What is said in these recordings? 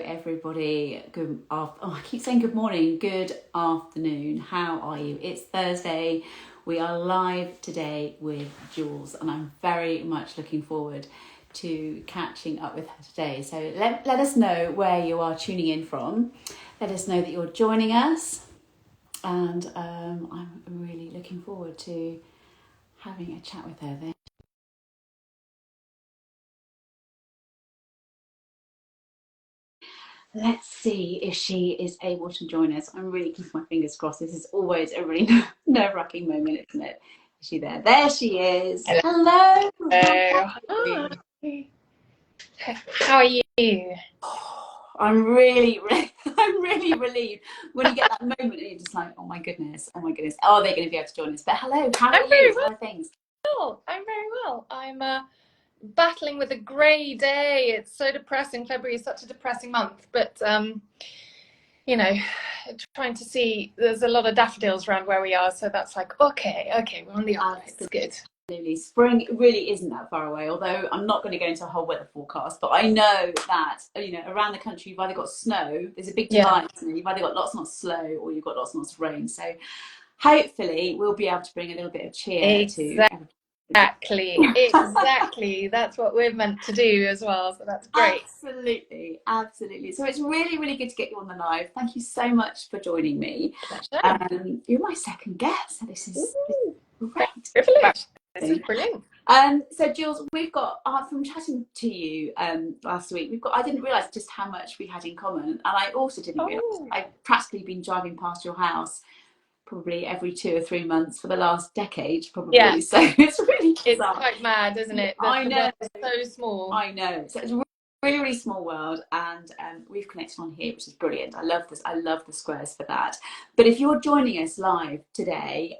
Everybody, I keep saying good morning, good afternoon. How are you? It's Thursday. We are live today with Jules, and I'm very much looking forward to catching up with her today. So let us know where you are tuning in from. Let us know that you're joining us, and I'm really looking forward to having a chat with her then. Let's see if she is able to join us. I'm really keeping my fingers crossed. This is always a really nerve-wracking moment, isn't it? Is she there? There she is. Hello. Hello. Hi. How are you? I'm really relieved when you get that moment and you're just like, oh my goodness, are they going to be able to join us? But hello, how are I'm very you? How are things? well. I'm very well. I'm battling with a grey day. It's so depressing. February is such a depressing month, but you know, trying to see. There's a lot of daffodils around where we are, so that's like okay, we're on the up. It's good. Absolutely. Spring really isn't that far away, although I'm not going to go into a whole weather forecast, but I know that, around the country you've either got snow, there's a big divide, you've either got lots and lots of snow or you've got lots and lots of rain. So hopefully we'll be able to bring a little bit of cheer to Exactly. That's what we're meant to do as well. So that's great. Absolutely. So it's really good to get you on the live. Thank you so much for joining me. Pleasure. You're my second guest, so this is great. Privilege. This is brilliant. So Jules, we've got from chatting to you last week, I didn't realise just how much we had in common, and I also didn't realise I've practically been driving past your house probably every 2 or 3 months for the last decade, probably. Yeah. So it's really bizarre. It's quite mad, isn't it? I know. The world is so small. I know. So it's a really small world, and we've connected on here, which is brilliant. I love this. I love the squares for that. But if you're joining us live today,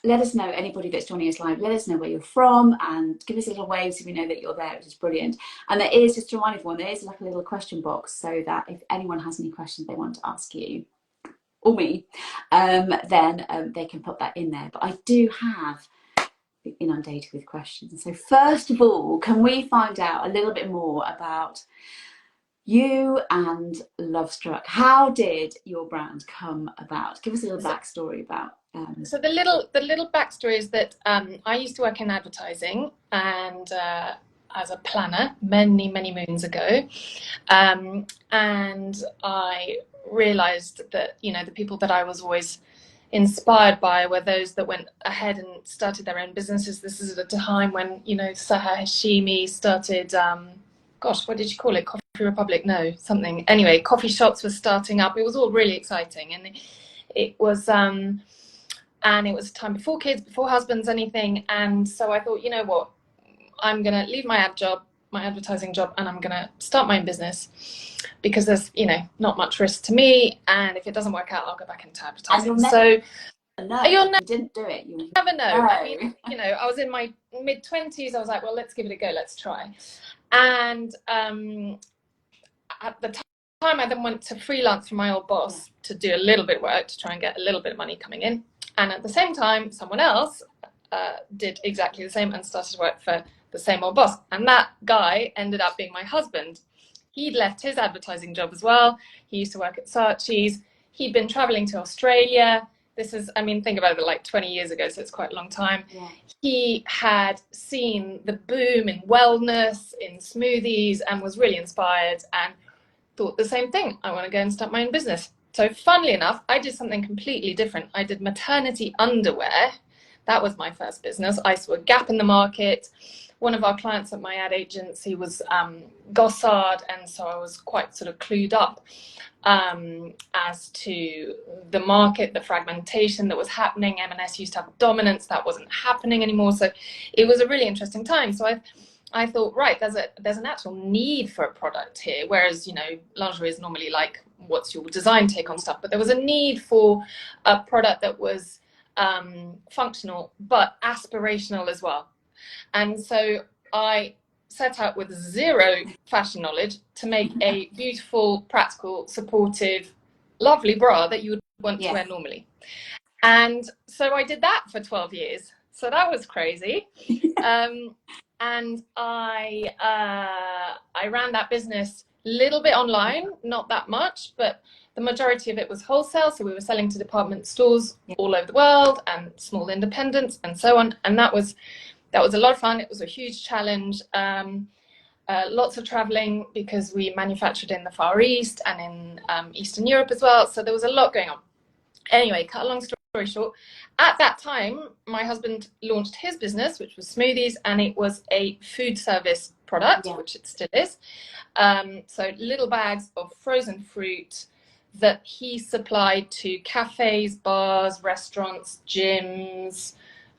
let us know, anybody that's joining us live, let us know where you're from and give us a little wave so we know that you're there, which is brilliant. And there is, just to remind everyone, there is like a little question box so that if anyone has any questions they want to ask you or me, then they can put that in there. But I do have been inundated with questions. So first of all, can we find out a little bit more about you and Lovestruck? How did your brand come about? Give us a little backstory about. So the little backstory is that I used to work in advertising and as a planner many moons ago, and I realised that the people that I was always inspired by were those that went ahead and started their own businesses. This is at a time when Saha Hashimi started. Gosh, what did you call it? Coffee Republic? No, something. Anyway, coffee shops were starting up. It was all really exciting, and it was a time before kids, before husbands, anything. And so I thought, you know what, I'm gonna leave my advertising job, and I'm gonna start my own business because there's not much risk to me, and if it doesn't work out, I'll go back into advertising. You didn't do it. You never know. No. I mean, I was in my mid-20s. I was like, well, let's give it a go. Let's try. And at the time, I then went to freelance for my old boss to do a little bit of work to try and get a little bit of money coming in. And at the same time, someone else did exactly the same and started to work for the same old boss. And that guy ended up being my husband. He'd left his advertising job as well. He used to work at Saatchi's. He'd been traveling to Australia. This is, think about it, like 20 years ago, so it's quite a long time. Yeah. He had seen the boom in wellness, in smoothies, and was really inspired and thought the same thing. I want to go and start my own business. So funnily enough, I did something completely different. I did maternity underwear. That was my first business. I saw a gap in the market. One of our clients at my ad agency was Gossard, and so I was quite sort of clued up as to the market, the fragmentation that was happening. M&S used to have dominance. That wasn't happening anymore. So it was a really interesting time. So I thought, right, there's an actual need for a product here, whereas lingerie is normally like, what's your design take on stuff? But there was a need for a product that was functional but aspirational as well. And so I set out with zero fashion knowledge to make a beautiful, practical, supportive, lovely bra that you would want to wear normally. And so I did that for 12 years. So that was crazy. And I ran that business little bit online, not that much, but the majority of it was wholesale. So we were selling to department stores all over the world and small independents and so on. And that was a lot of fun. It was a huge challenge. Lots of traveling because we manufactured in the Far East and in Eastern Europe as well. So there was a lot going on. Anyway, cut a long story short, at that time, my husband launched his business, which was smoothies, and it was a food service product, which it still is. So little bags of frozen fruit that he supplied to cafes, bars, restaurants, gyms,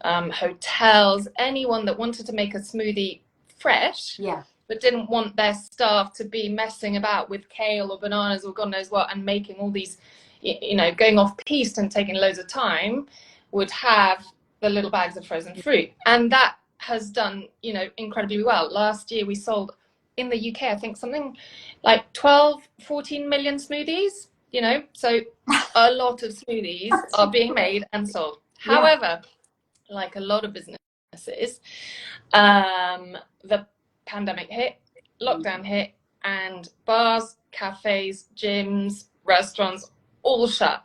hotels, anyone that wanted to make a smoothie fresh, but didn't want their staff to be messing about with kale or bananas or God knows what and making all these, going off piste and taking loads of time, would have the little bags of frozen fruit. And that has done, incredibly well. Last year we sold in the UK, I think something like 12, 14 million smoothies, so a lot of smoothies are being made and sold. However, like a lot of businesses, the pandemic hit, lockdown hit, and bars, cafes, gyms, restaurants all shut.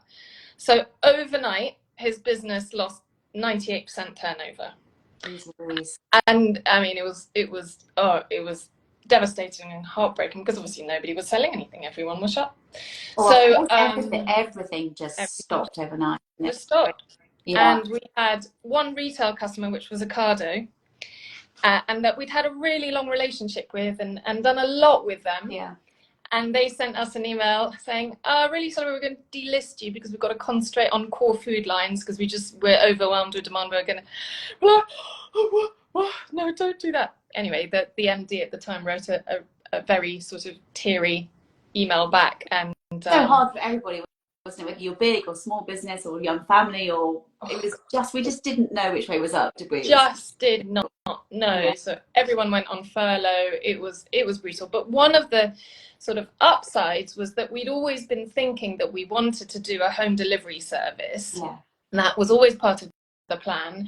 So overnight, his business lost 98% turnover. And I mean, it was devastating and heartbreaking because obviously nobody was selling anything. Everyone was shut. So everything just stopped overnight. Just stopped. And we had one retail customer, which was Ocado, and that we'd had a really long relationship with and done a lot with them. And they sent us an email saying, really sorry, we're going to delist you because we've got to concentrate on core food lines because we're overwhelmed with demand. We're going to, no, don't do that. Anyway, the MD at the time wrote a very sort of teary email back. And so hard for everybody, wasn't it? Whether you're big or small business or young family, or it was just, we just didn't know which way was up, did we? Just did not know. So everyone went on furlough. It was brutal. But one of the sort of upsides was that we'd always been thinking that we wanted to do a home delivery service. And that was always part of the plan,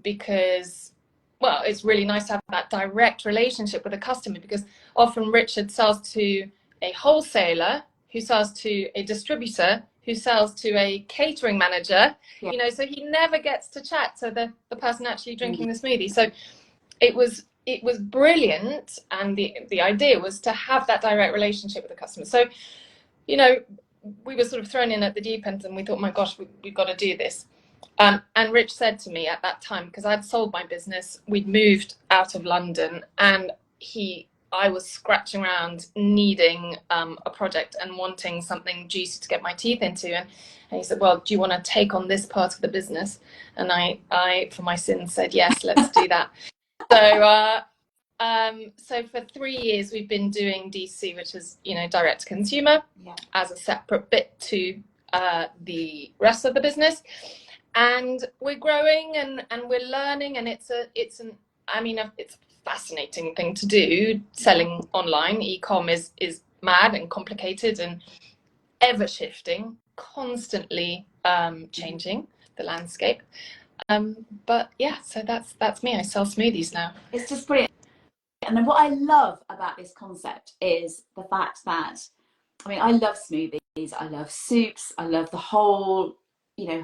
because, well, it's really nice to have that direct relationship with a customer, because often Richard sells to a wholesaler who sells to a distributor who sells to a catering manager, so he never gets to chat to the person actually drinking the smoothie. So it was brilliant, and the idea was to have that direct relationship with the customer. So, we were sort of thrown in at the deep end, and we thought, my gosh, we've got to do this. And Rich said to me at that time, because I'd sold my business, we'd moved out of London, and I was scratching around needing a project and wanting something juicy to get my teeth into. And he said, well, do you want to take on this part of the business? And I for my sins, said, yes, let's do that. So for 3 years, we've been doing DC, which is, direct to consumer, as a separate bit to the rest of the business. And we're growing and we're learning, and it's a fascinating thing to do. Selling online, e-com is mad and complicated and ever shifting, constantly changing the landscape. But yeah, so that's me. I sell smoothies now. It's just brilliant. And then what I love about this concept is the fact that, I love smoothies, I love soups, I love the whole,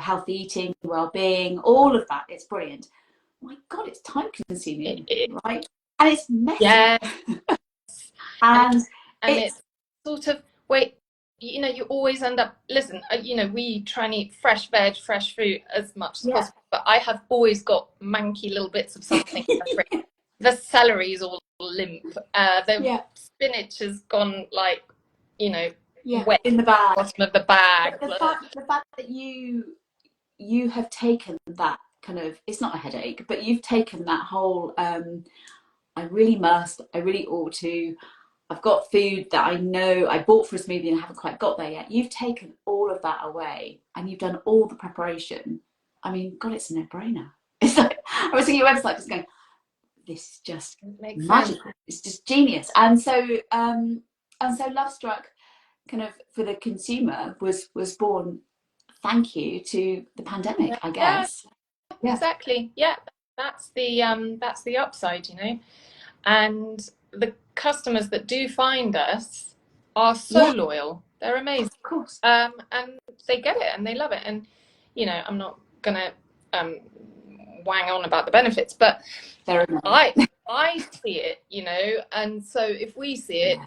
healthy eating, well-being, all of that. It's brilliant. My God, it's time consuming, right? And it's messy. and it's sort of, you always end up, listen, we try and eat fresh veg, fresh fruit as much as possible, but I have always got manky little bits of something. The celery is all limp. The spinach has gone like, wet in the bag. Bottom of the bag. But the fact that you have taken that kind of, it's not a headache, but you've taken that whole, I really must, I really ought to, I've got food that I know I bought for a smoothie and I haven't quite got there yet. You've taken all of that away and you've done all the preparation. God, it's a no-brainer. It's like, I was looking at your website just going, this is just magical. It's just genius. And so Lovestruck, kind of for the consumer, was born thank you to the pandemic, I guess. Exactly. That's the upside, and the customers that do find us are so loyal. They're amazing. Of course. And they get it and they love it. And, you know, I'm not going to wang on about the benefits, but I see it, you know, and so if we see it,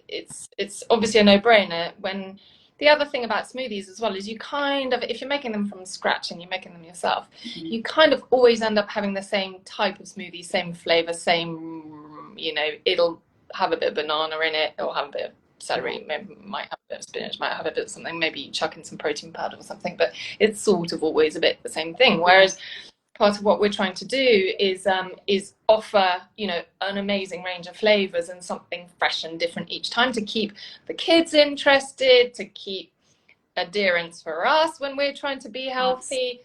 it's obviously a no-brainer. When the other thing about smoothies as well is you kind of, if you're making them from scratch and you're making them yourself, you kind of always end up having the same type of smoothie, same flavor, same, you know, it'll have a bit of banana in it, it'll have a bit of celery, maybe might have a bit of spinach, might have a bit of something, maybe you chuck in some protein powder or something, but it's sort of always a bit the same thing. Whereas part of what we're trying to do is offer, you know, an amazing range of flavors and something fresh and different each time to keep the kids interested, to keep adherence for us when we're trying to be healthy,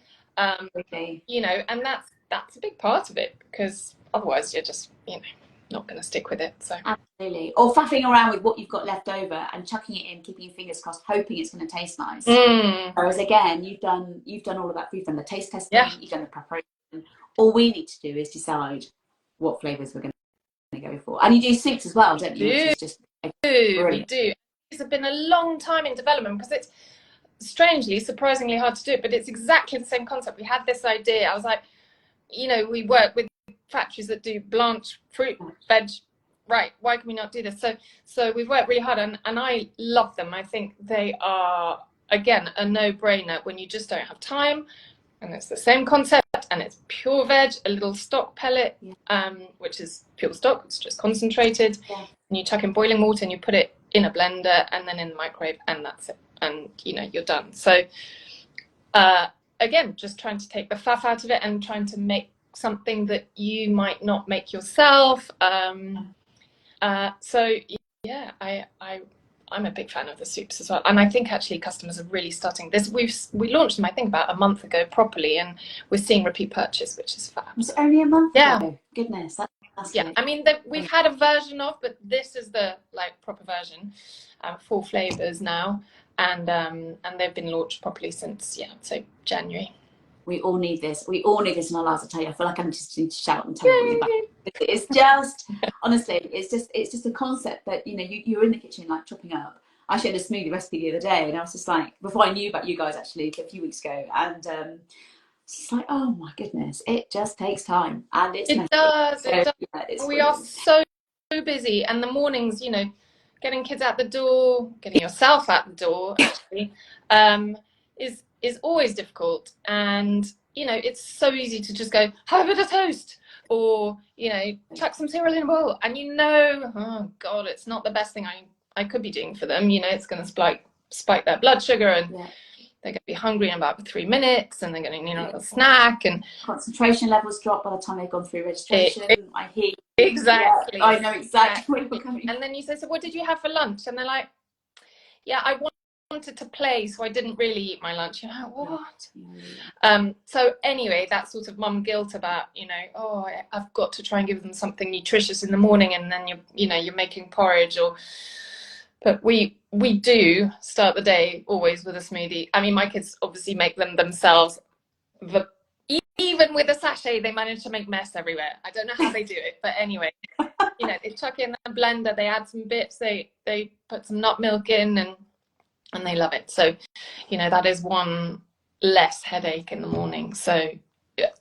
you know, and that's a big part of it, because otherwise you're just, you know, not going to stick with it. So absolutely. Or faffing around with what you've got left over and chucking it in, keeping your fingers crossed, hoping it's going to taste nice. Whereas again, you've done all of that. You've done the taste testing, you've done the preparation. All we need to do is decide what flavors we're going to go for. And you do soups as well, don't you? Which is just we do. It's been a long time in development because it's strangely, surprisingly hard to do it, but it's exactly the same concept. We had this idea. I was like, you know, we work with factories that do blanch fruit, veg, right? Why can we not do this? So we've worked really hard, and I love them. I think they are, again, a no-brainer when you just don't have time. And it's the same concept, and it's pure veg, a little stock pellet, which is pure stock, it's just concentrated. And you chuck in boiling water and you put it in a blender and then in the microwave, and that's it. And, you know, you're done. So, again, just trying to take the faff out of it and trying to make something that you might not make yourself. So, yeah, I'm a big fan of the soups as well, and I think actually customers are really starting this. We launched them, I think, about a month ago properly, and we're seeing repeat purchase, which is fab. Was it only a month ago? Goodness, that's yeah. I mean, we've had a version of, but this is the like proper version, 4 flavors now, and they've been launched properly since so January. We all need this. We all need this in our lives. I tell you, I feel like I'm just need to shout and tell you about it. It's just, honestly, it's just a concept that, you know, you're in the kitchen like chopping up. I shared a smoothie recipe the other day, and I was just like, before I knew about you guys actually a few weeks ago, and it's just like, oh my goodness, it just takes time, and it does. Yeah, we are so busy, and the mornings, you know, getting kids out the door, getting yourself out the door, actually, is always difficult. And, you know, it's so easy to just go, have a bit of toast, or, you know, chuck some cereal in a bowl, and you know, oh God, it's not the best thing I could be doing for them. You know, it's going to spike their blood sugar, and they're going to be hungry in about 3 minutes, and they're going to need a snack, and concentration levels drop by the time they've gone through registration. I hear exactly. I know exactly where you're coming. And then you say, so what did you have for lunch? And they're like, yeah, I wanted to play, so I didn't really eat my lunch. You're like, what? So anyway, that sort of mum guilt about, you know, oh, I've got to try and give them something nutritious in the morning, and then you're making porridge, but we do start the day always with a smoothie. I mean, my kids obviously make them themselves. Even with a sachet, they manage to make mess everywhere. I don't know how they do it, but anyway, you know, they chuck in a blender, they add some bits, they put some nut milk in, and they love it. So, you know, that is one less headache in the morning. So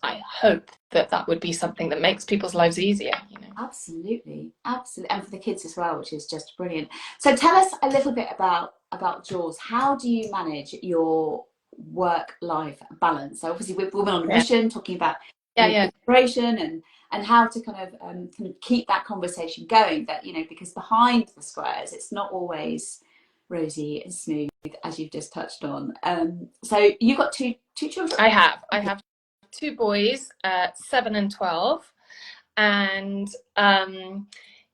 I hope that would be something that makes people's lives easier, you know. Absolutely, and for the kids as well, which is just brilliant. So tell us a little bit about Jules. How do you manage your work-life balance? So obviously we're women on a mission, talking about inspiration and how to kind of keep that conversation going, that, you know, because behind the squares it's not always rosy and smooth, as you've just touched on. So you've got two children? I have 2 boys, 7 and 12, and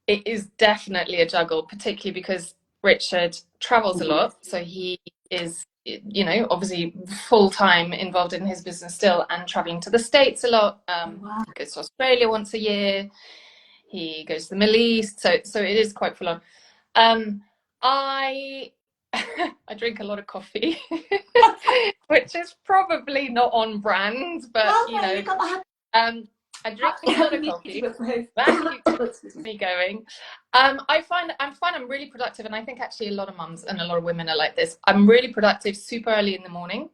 it is definitely a juggle, particularly because Richard travels a lot, so he is, you know, obviously full-time involved in his business still, and traveling to the States a lot. He goes to Australia once a year, he goes to the Middle East, so it is quite full on. I drink a lot of coffee, which is probably not on brand, but you know, I drink a lot of coffee. That keeps me going. I find I'm really productive, and I think actually a lot of mums and a lot of women are like this. I'm really productive super early in the morning,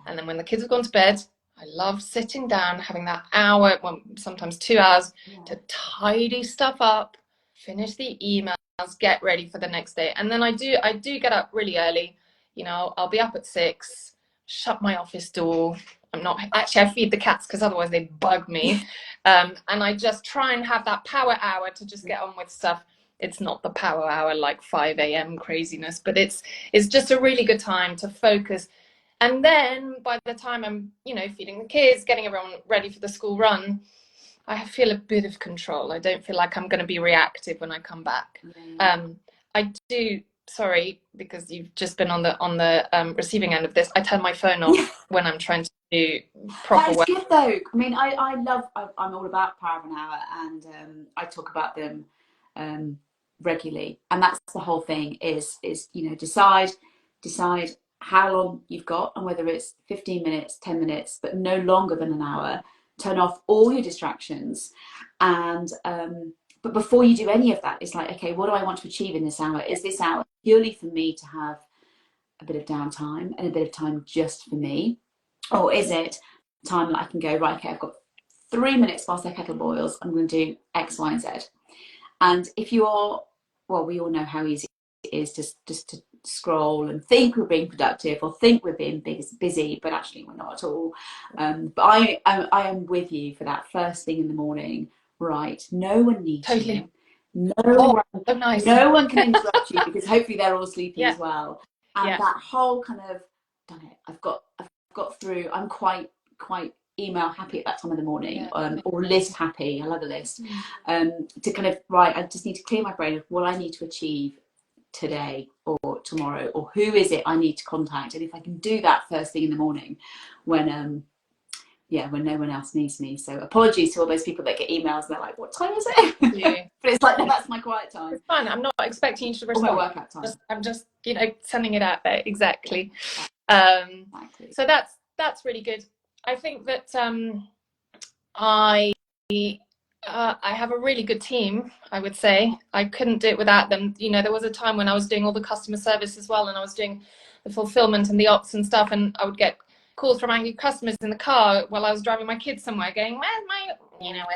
and then when the kids have gone to bed, I love sitting down, having that hour, well, sometimes 2 hours, to tidy stuff up, finish the emails, get ready for the next day. And then I do get up really early. You know, I'll be up at 6, shut my office door. I'm not actually, I feed the cats because otherwise they bug me. And I just try and have that power hour to just get on with stuff. It's not the power hour like 5 a.m. craziness, but it's just a really good time to focus. And then by the time I'm, you know, feeding the kids, getting everyone ready for the school run, I feel a bit of control. I don't feel like I'm going to be reactive when I come back. I do. Sorry, because you've just been on the receiving end of this. I turn my phone off when I'm trying to do proper work. That's good though. I mean, I'm all about power of an hour, and I talk about them regularly. And that's the whole thing is you know, decide how long you've got, and whether it's 15 minutes, 10 minutes, but no longer than an hour. Turn off all your distractions, and but before you do any of that, it's like, okay, what do I want to achieve in this hour? Is this hour purely for me to have a bit of downtime and a bit of time just for me? Or is it time that I can go, right, okay, I've got 3 minutes whilst the kettle boils, I'm going to do X, Y, and Z. And if you're, well, we all know how easy it is just to scroll and think we're being productive or think we're being busy, but actually we're not at all. But I am with you for that first thing in the morning. Right, no one needs you. No one can interrupt you, because hopefully they're all sleeping as well. And that whole kind of, done it, I've got through. I'm quite email happy at that time of the morning, or list happy. I love a list. To kind of, right, I just need to clear my brain of what I need to achieve today or tomorrow, or who is it I need to contact. And if I can do that first thing in the morning, when when no one else needs me. So apologies to all those people that get emails and they're like, what time is it? But it's like, no, that's my quiet time. It's fine. I'm not expecting you to respond. Or my workout time. I'm just, you know, sending it out there. Exactly. Exactly. So that's really good. I think that I have a really good team, I would say. I couldn't do it without them. You know, there was a time when I was doing all the customer service as well, and I was doing the fulfillment and the ops and stuff, and I would get calls from angry customers in the car while I was driving my kids somewhere going, where's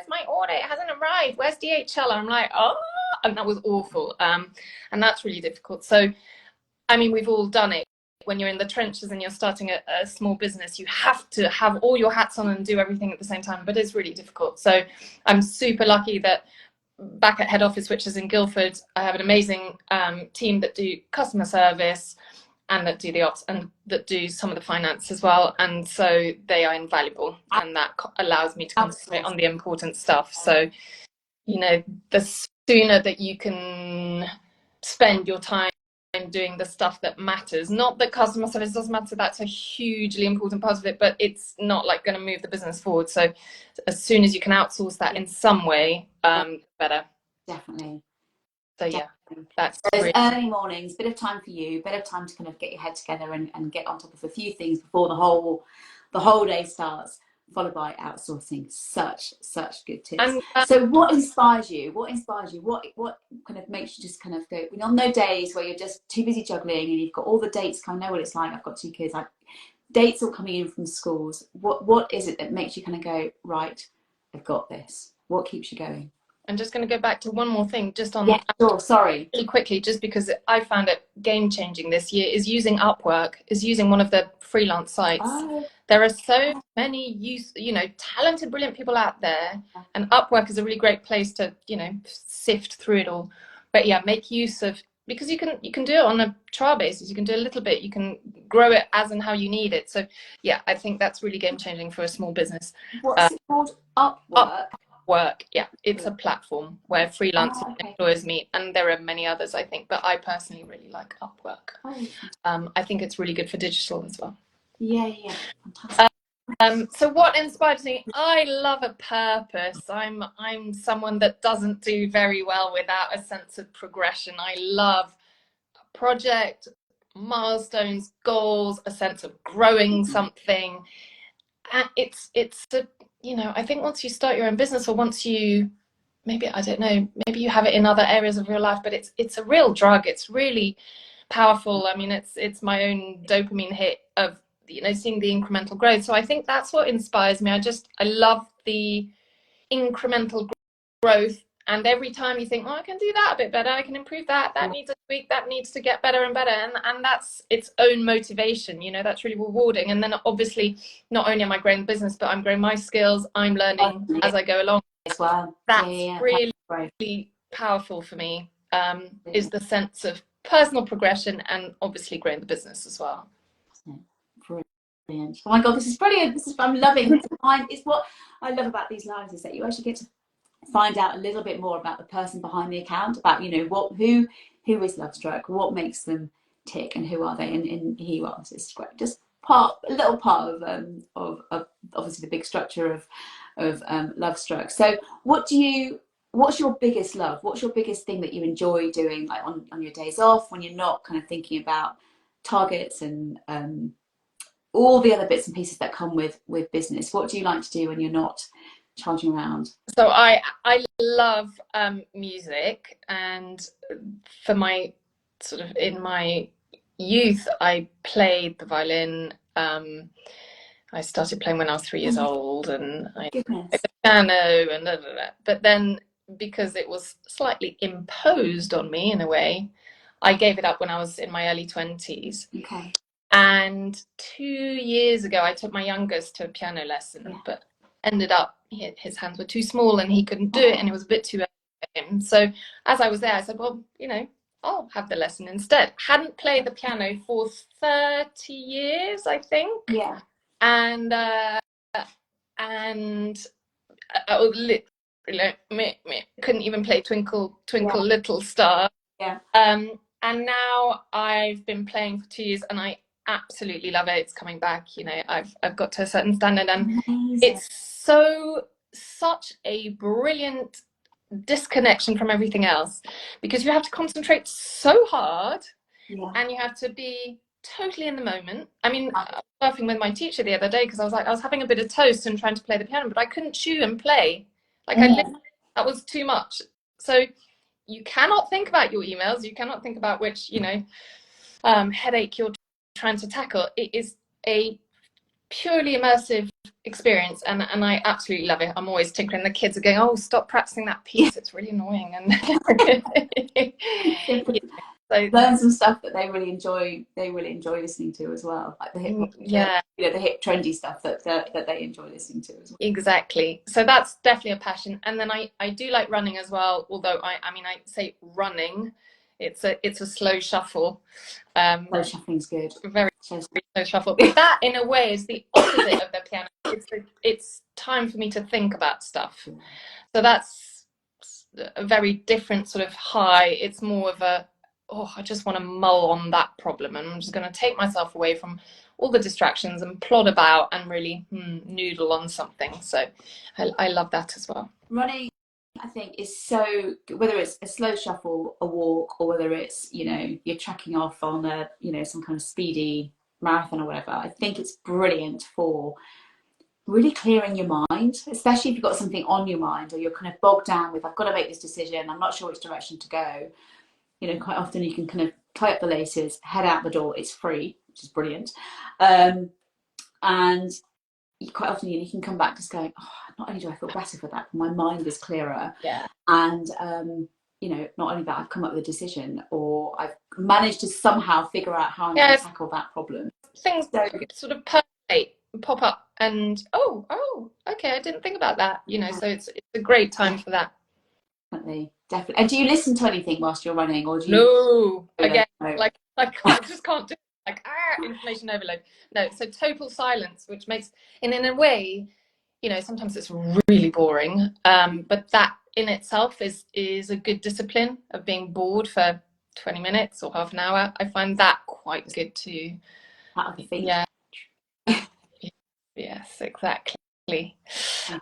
my order? It hasn't arrived. Where's DHL? And I'm like, oh, and that was awful. And that's really difficult. So, I mean, we've all done it. When you're in the trenches and you're starting a small business, you have to have all your hats on and do everything at the same time, but it's really difficult. So I'm super lucky that back at head office, which is in Guildford, I have an amazing team that do customer service and that do the ops and that do some of the finance as well. And so they are invaluable, and that allows me to concentrate on the important stuff. So, you know, the sooner that you can spend your time doing the stuff that matters, not that customer service doesn't matter, that's a hugely important part of it, but it's not like going to move the business forward. So as soon as you can outsource that in some way, better. Definitely. So yeah, that's those early mornings, bit of time for you, bit of time to kind of get your head together and get on top of a few things before the whole day starts, followed by outsourcing. Such good tips. And so what inspires you? What kind of makes you just kind of go, you know, on those days where you're just too busy juggling and you've got all the dates, kind of know what it's like. I've got 2 kids, dates all coming in from schools. What is it that makes you kind of go, right, I've got this? What keeps you going? I'm just going to go back to one more thing, just on sorry, really quickly, just because I found it game changing this year, is using Upwork, is using one of the freelance sites. There are so many talented, brilliant people out there, and Upwork is a really great place to, you know, sift through it all. But yeah, make use of, because you can do it on a trial basis. You can do a little bit. You can grow it as and how you need it. So yeah, I think that's really game changing for a small business. What's it called? Upwork. Yeah, it's a platform where freelance employers meet, and there are many others, I think, but I personally really like Upwork. I think it's really good for digital as well. Yeah, fantastic. So what inspires me? I love a purpose. I'm someone that doesn't do very well without a sense of progression. I love a project, milestones, goals, a sense of growing something. And it's you know, I think once you start your own business, or once you, maybe, I don't know, maybe you have it in other areas of your life, but it's a real drug. It's really powerful. I mean, it's my own dopamine hit of, you know, seeing the incremental growth. So I think that's what inspires me. I love the incremental growth. And every time you think, oh, I can do that a bit better, I can improve that, that needs a tweak, that needs to get better and better. And that's its own motivation, you know, that's really rewarding. And then obviously, not only am I growing the business, but I'm growing my skills, I'm learning as I go along as well. That's really powerful for me, is the sense of personal progression and obviously growing the business as well. Brilliant. Oh my God, this is brilliant. I'm loving it. It's what I love about these lives, is that you actually get to find out a little bit more about the person behind the account, about, you know, who is Lovestruck, what makes them tick, and who are they, and here you are. So it's great. Just a little part of obviously the big structure of Lovestruck. So what's your biggest love? What's your biggest thing that you enjoy doing, like on your days off, when you're not kind of thinking about targets and all the other bits and pieces that come with business? What do you like to do when you're not charging around? So I love music, and for my sort of, in my youth, I played the violin. I started playing when I was 3 years old, and I played the piano and blah, blah, blah. But then, because it was slightly imposed on me in a way, I gave it up when I was in my early 20s. Okay. And 2 years ago, I took my youngest to a piano lesson, but ended up, his hands were too small and he couldn't do it, and it was a bit too early for him. So as I was there, I said, well, you know, I'll have the lesson instead. Hadn't played the piano for 30 years, I think. Yeah. And couldn't even play Twinkle Twinkle Little Star. Yeah. And now I've been playing for 2 years, and I absolutely love it. It's coming back. You know, I've got to a certain standard, and it's such a brilliant disconnection from everything else, because you have to concentrate so hard, and you have to be totally in the moment. I mean, I was laughing with my teacher the other day, because I was having a bit of toast and trying to play the piano, but I couldn't chew and play. Like that was too much. So you cannot think about your emails. You cannot think about which, you know, headache you're trying to tackle. It is a purely immersive experience, and I absolutely love it. I'm always tinkering. The kids are going, oh, stop practicing that piece, it's really annoying. And so learn some stuff that they really enjoy listening to as well, like the hip hop, you know, the hip trendy stuff that they enjoy listening to as well. Exactly. So that's definitely a passion. And then I do like running as well, although I mean, I say running, it's a slow shuffle. Slow shuffling's good. Very slow shuffle. But that, in a way, is the opposite of the piano. It's time for me to think about stuff. So that's a very different sort of high. It's more of a, oh, I just want to mull on that problem, and I'm just going to take myself away from all the distractions and plod about and really noodle on something. So I love that as well. Running, I think, is so, whether it's a slow shuffle, a walk, or whether it's, you know, you're tracking off on a, you know, some kind of speedy marathon or whatever, I think it's brilliant for really clearing your mind, especially if you've got something on your mind, or you're kind of bogged down with, I've got to make this decision, I'm not sure which direction to go. You know, quite often you can kind of tie up the laces, head out the door. It's free, which is brilliant. And quite often you can come back just going, oh, not only do I feel better for that, my mind is clearer. Yeah. And, you know, not only that, I've come up with a decision, or I've managed to somehow figure out how I'm going to tackle that problem. Things sort of percolate, pop up, and oh, okay, I didn't think about that. You know, so it's a great time for that. Definitely. And do you listen to anything whilst you're running, or do you? No, again, like I just can't do it. Like information overload. No, so total silence, which makes, and in a way, you know, sometimes it's really boring, but that in itself is a good discipline of being bored for 20 minutes or half an hour. I find that quite good too. Yeah. Yes, exactly.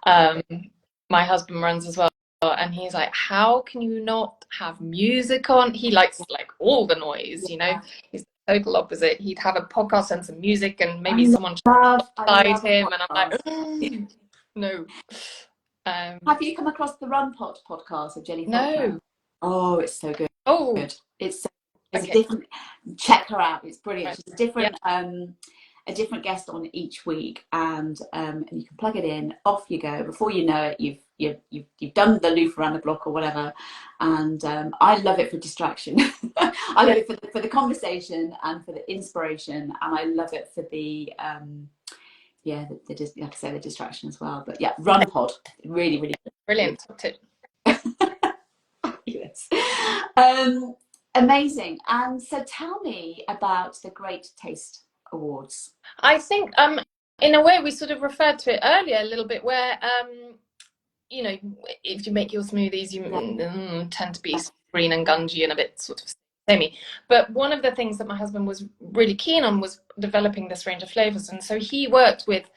My husband runs as well, and he's like, how can you not have music on? He likes like all the noise, you know. He's the total opposite. He'd have a podcast and some music, and maybe someone beside him, and I'm like, No. Have you come across the Run Pot podcast of Jenni Falconer? No. Oh, it's so good. Oh, It's a okay. different. Check her out. It's brilliant. Right. She's Yeah. a different guest on each week, and you can plug it in. Off you go. Before you know it, you've done the loop around the block or whatever. And I love it for distraction. I love it for the conversation and for the inspiration, and I love it for the like I say, the distraction as well. But yeah, Run Pod, really, really good. Brilliant. Top tip. Yes. Amazing. And so tell me about the Great Taste Awards. I think in a way we sort of referred to it earlier a little bit, where you know, if you make your smoothies, you tend to be green and gungy and a bit sort of samey. But one of the things that my husband was really keen on was developing this range of flavors, and so he worked with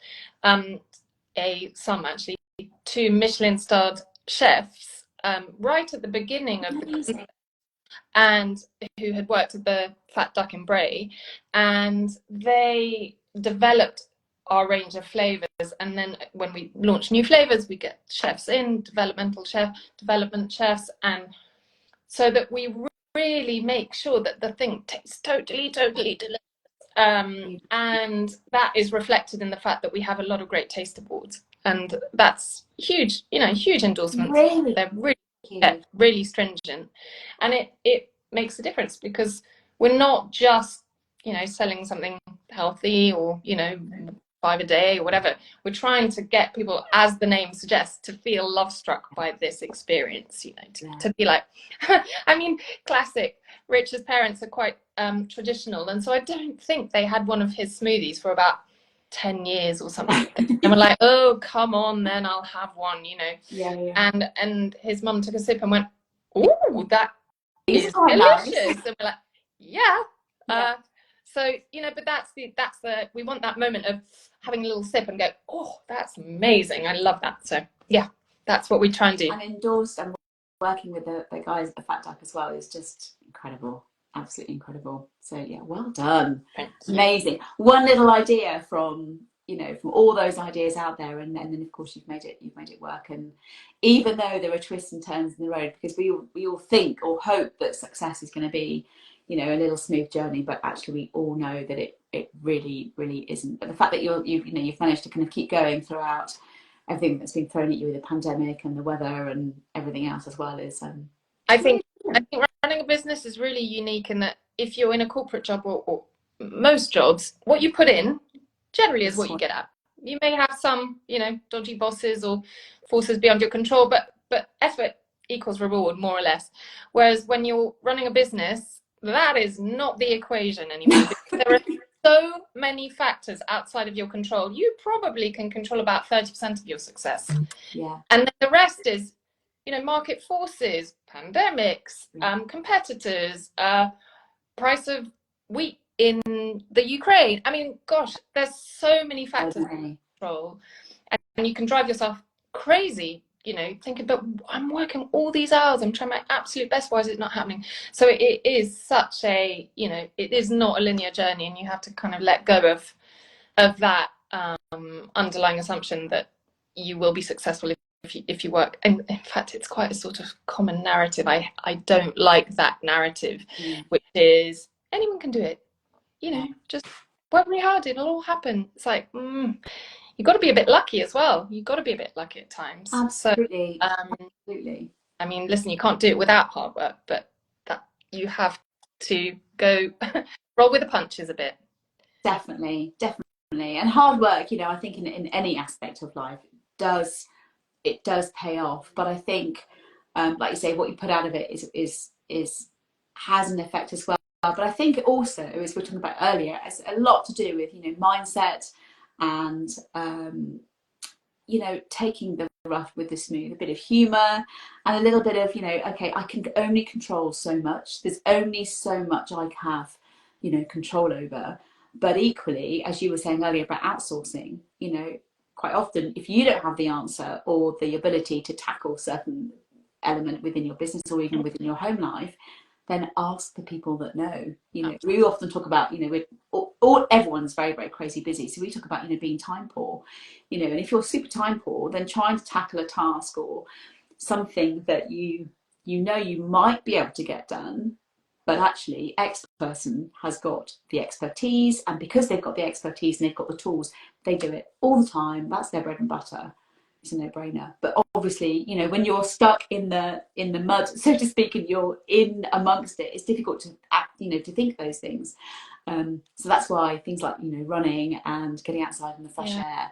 actually two Michelin-starred chefs right at the beginning of the, and who had worked at the Fat Duck in Bray, and they developed our range of flavors. And then when we launch new flavors, we get chefs in, development chefs, and so that we really make sure that the thing tastes totally delicious. And that is reflected in the fact that we have a lot of great taste awards, and that's huge, huge endorsements. Really? They're really stringent, and it makes a difference, because we're not just selling something healthy or 5 a day or whatever. We're trying to get people, as the name suggests, to feel love struck by this experience, to be like, I mean, classic. Rich's parents are quite traditional, and so I don't think they had one of his smoothies for about 10 years or something. And we're like, oh, come on, then I'll have one, Yeah. And his mum took a sip and went, ooh, that is delicious. Nice. And we're like, yeah. So, but that's the we want that moment of having a little sip and go, oh, that's amazing. I love that. So yeah, that's what we try and do. And endorsed, and working with the guys at the Fat Duck as well is just incredible. Absolutely incredible. So yeah, well done. Amazing. One little idea from all those ideas out there, and then of course you've made it work. And even though there are twists and turns in the road, because we all think or hope that success is going to be a little smooth journey, but actually we all know that it really isn't. But the fact that you've managed to kind of keep going throughout everything that's been thrown at you with the pandemic and the weather and everything else as well is I think running a business is really unique in that if you're in a corporate job or most jobs, what you put in generally is what you get out. You may have some dodgy bosses or forces beyond your control, but effort equals reward, more or less. Whereas when you're running a business, that is not the equation anymore. There are so many factors outside of your control. You probably can control about 30% of your success. Yeah. And then the rest is, market forces, pandemics, competitors, price of wheat in the Ukraine. I mean, gosh, there's so many factors in control, and you can drive yourself crazy. Thinking, but I'm working all these hours, I'm trying my absolute best, why is it not happening? So it is such a, it is not a linear journey, and you have to kind of let go of that underlying assumption that you will be successful if you work. And in fact, it's quite a sort of common narrative. I don't like that narrative, which is anyone can do it. Just work really hard, it'll all happen. It's like, you've got to be a bit lucky as well. You've got to be a bit lucky at times. Absolutely. So, absolutely. I mean, listen, you can't do it without hard work, but that you have to go roll with the punches a bit. Definitely. And hard work, I think in any aspect of life does pay off. But I think, like you say, what you put out of it is has an effect as well. But I think it also, as we were talking about earlier, has a lot to do with mindset and taking the rough with the smooth, a bit of humor and a little bit of okay, I can only control so much. There's only so much I have control over. But equally, as you were saying earlier about outsourcing, quite often if you don't have the answer or the ability to tackle certain element within your business or even within your home life, then ask the people that know. We often talk about, we're everyone's very, very crazy busy. So we talk about, being time poor, and if you're super time poor, then trying to tackle a task or something that you might be able to get done, but actually X person has got the expertise, and because they've got the expertise and they've got the tools, they do it all the time. That's their bread and butter. It's a no-brainer. But obviously, when you're stuck in the mud, so to speak, and you're in amongst it, it's difficult to act, to think those things. So that's why things like running and getting outside in the fresh air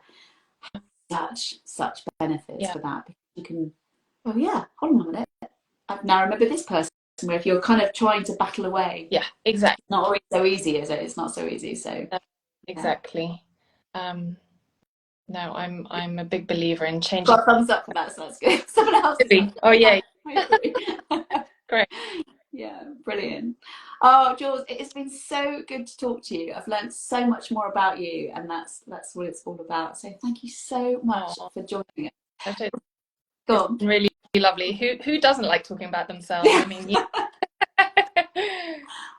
have such benefits for that, because you can, oh yeah, hold on a minute, I now remember this person, where if you're kind of trying to battle away, exactly, it's not always so easy, is it? It's not so easy. So exactly. No, I'm a big believer in changing. Got a thumbs up for that, so that's good. Someone else is Oh yeah. Great. Yeah, brilliant. Oh, Jules, it's been so good to talk to you. I've learned so much more about you, and that's what it's all about. So thank you so much for joining us. Go on. It's really lovely. Who doesn't like talking about themselves? I mean,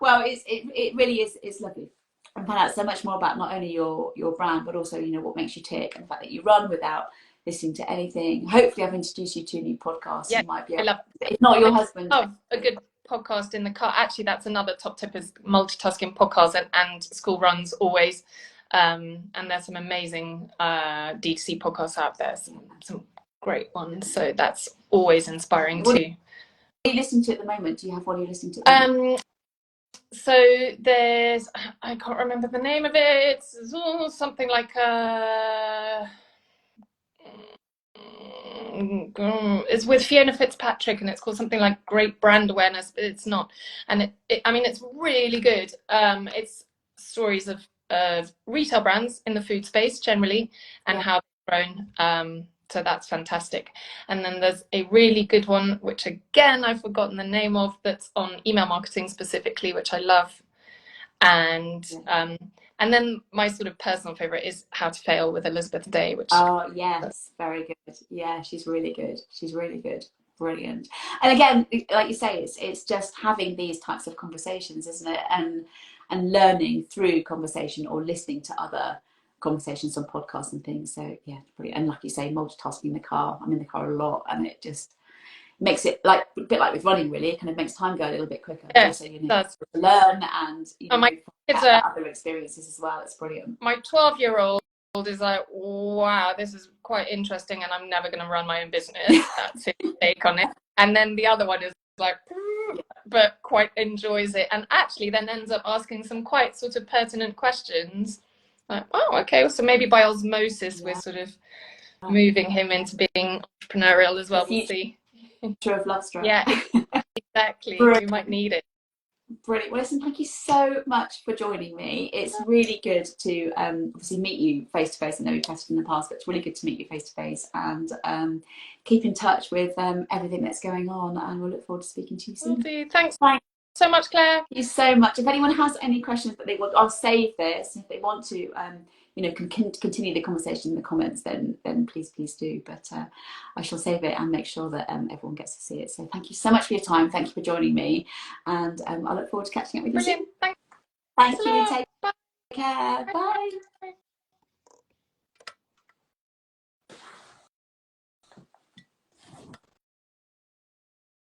well, it really is. It's lovely. And find out so much more about not only your brand, but also what makes you tick, and the fact that you run without listening to anything. Hopefully, I've introduced you to a new podcast. Yeah, you might be I love it. If not your husband. Oh, a good podcast in the car. Actually, that's another top tip: is multitasking podcasts and school runs always. And there's some amazing D2C podcasts out there. Some great ones. So that's always inspiring too. What are you listening to at the moment? Do you have one you're listening to? So there's, I can't remember the name of it. It's something like it's with Fiona Fitzpatrick, and it's called something like Great Brand Awareness, but it's not. And I mean, it's really good. It's stories of retail brands in the food space generally, and how they've grown. So that's fantastic. And then there's a really good one, which again, I've forgotten the name of, that's on email marketing specifically, which I love. And then my sort of personal favorite is How to Fail with Elizabeth Day, which yes, very good. Yeah, she's really good. Brilliant. And again, like you say, it's just having these types of conversations, isn't it? And learning through conversation, or listening to other conversations on podcasts and things. So yeah, brilliant. And like you say, multitasking in the car. I'm in the car a lot, and it just makes it like a bit like with running, really. It kind of makes time go a little bit quicker. Yes, also, to learn and my kids are other experiences as well. It's brilliant. My 12-year-old is like, wow, this is quite interesting, and I'm never going to run my own business. That's his take on it. And then the other one is like, but quite enjoys it, and actually then ends up asking some quite sort of pertinent questions. Like, oh, okay, so maybe by osmosis we're sort of moving him into being entrepreneurial as well. We'll see. Future of Lovestruck. Yeah, exactly. We might need it. Brilliant. Well, listen, thank you so much for joining me. It's really good to obviously meet you face to face. I know we've chatted in the past, but it's really good to meet you face to face, and keep in touch with everything that's going on. And we'll look forward to speaking to you soon. Thanks so much, Claire. Thank you so much. If anyone has any questions that they want, I'll save this. If they want to, can continue the conversation in the comments, then please do. But I shall save it and make sure that everyone gets to see it. So thank you so much for your time. Thank you for joining me, and I look forward to catching up with you soon. Thanks. Thank you. Take care. Bye.